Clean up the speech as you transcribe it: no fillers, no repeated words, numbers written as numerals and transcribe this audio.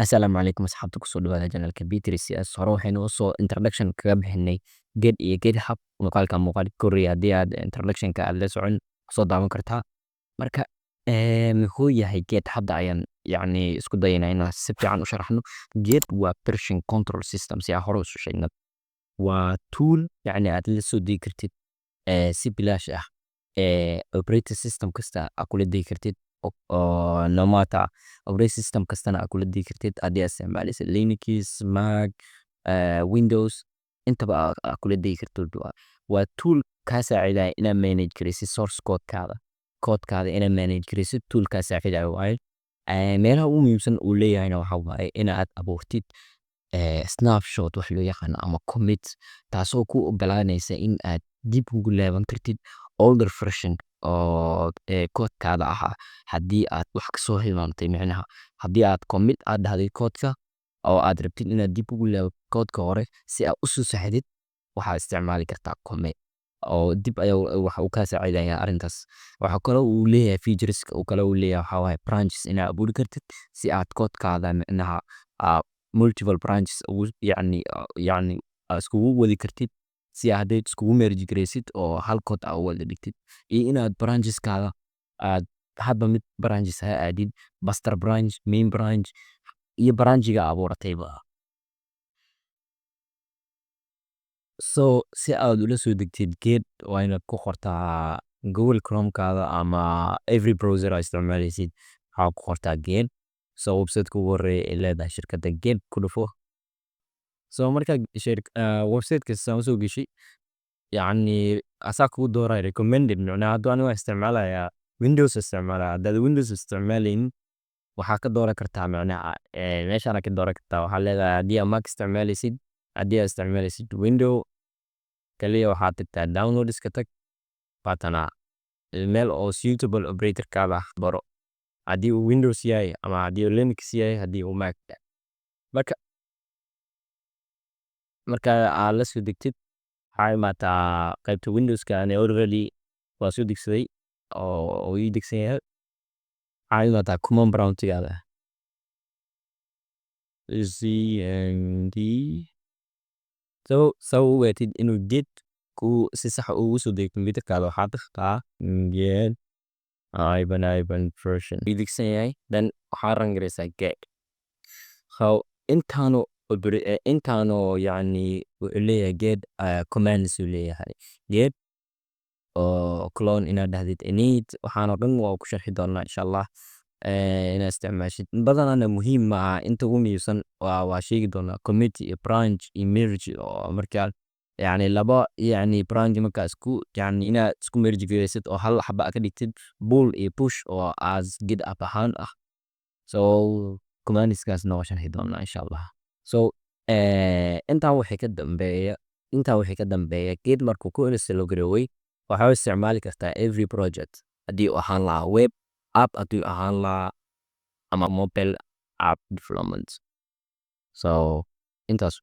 Assalaamu calaykum asxaabta kusoo dhawaada channelka B3CS hore waxaynu usoo introduction kaga bixinay Git iyo GitHub muuqaalka koreya haddii aad introductionka aad la socon soo daawan kartaa marka muxuu yahay Git hadda ayaan yacni isku dayaynaa inaan si fiican u sharaxno Git waa version control system si aan hore usu sheegnay waa tool yacni aad la soo degi kartid si bilaash ah operating system kasta aad kula degi kartid oo no matter operating system kastana aad kula degi kartid haddii aad isticmaalaysid Linux, Mac, Windows intaba aad kula degi kartid waa tool kaa saacidaya inaad manage garaysid source code-kaada inaad manage garaysid tool kaa saacidaya waaye meelaha ugu muhiimsan uu leeyahayna waxaa waaye inaad abuurtid snapshot wax loo yaqaano ama commit taasoo ku ogolaanaysa in aad dib ugu laaban kartid older version oo code-kaada ahaa haddii aad wax kasoo hilmaamtay micnaha haddii aad commit aad dhahday code-ka oo aad rabtid inaad dib ugu laaban code-ka hore si aad usoo saxdid waxaad isticmaali kartaa commit oo dib ayaa waxa uu kaa saacidayaa arrintaas waxaa kaloo uu leeyahay featureska uu kaloo leeyahay waxaa waaye branches inaad abuuri kartid si aad code-kaada micnaha multiple branches yacni iskugu wadi kartid si aad iskugu merge garaysid oo hal code aad u wada dhigtid iyo inaad brancheskaada aad hadba mid branches ha aadid master branch main branch iyo branchiga abuuratayba so si aad ula soo degtid Git waa inaad ku qortaa Google Chrome-kaada ama every browser aad isticmaalaysid waxaa ku qortaa Git so website-ka ugu horeeya ee leedahay shirkadda Git ku dhufo so markaa website-ka saan soo geshay yacni asaa kugu dooraya recommended micnaha hadduu aniga isticmaalayaa Windows isticmaalaya haddaad Windows isticmaalaynin waxaa ka dooran kartaa micnaha meeshaan ka dooran kartaa waxaa leedahay haddii aad Mac isticmaalaysid haddii aad isticmaalaysid Window kaliya waxaad tagtaa downloadska tag baatana meel oo suitable operator-kaada baro haddii uu Windows yahay ama haddii uu Linux yahay haddii uu Mac yahay marka aad la soo degtid waxaa imaataa qaybta Windows-ka ani already waa soo degsaday oo ii degsan yahay waxaa imaataa command prompt-gaada cmd so u weetid inuu Git si sax ugu soo dego computerkaada waxaa tagtaa Git version ii degsan yahay then waxaa run garaysaa Git so intaano yacni wuxuu leeyahay Git commands uu leeyahay Git oo clone inaad dhahdid init waxaana dhan waa ku sharxi doonaa insha Allah inaad isticmaashid badanana muhiim ma aha inta ugu muhiimsan waa sheegi doonaa commit iyo branch iyo merge oo markaa yacni laba yacni branch markaa isku yacni inaad isku merge garaysid oo hal xaba ka dhigtid pull iyo push oo as Git app ahaan ah so commandskaasna waa sharxi doonaa insha Allah so intaa waxay ka dambeeya Git markuu ku install garooway waxaa isticmaali kartaa every project haddii uu ahaan lahaa web app haddii ahaan lahaa ama mobile app development so intaas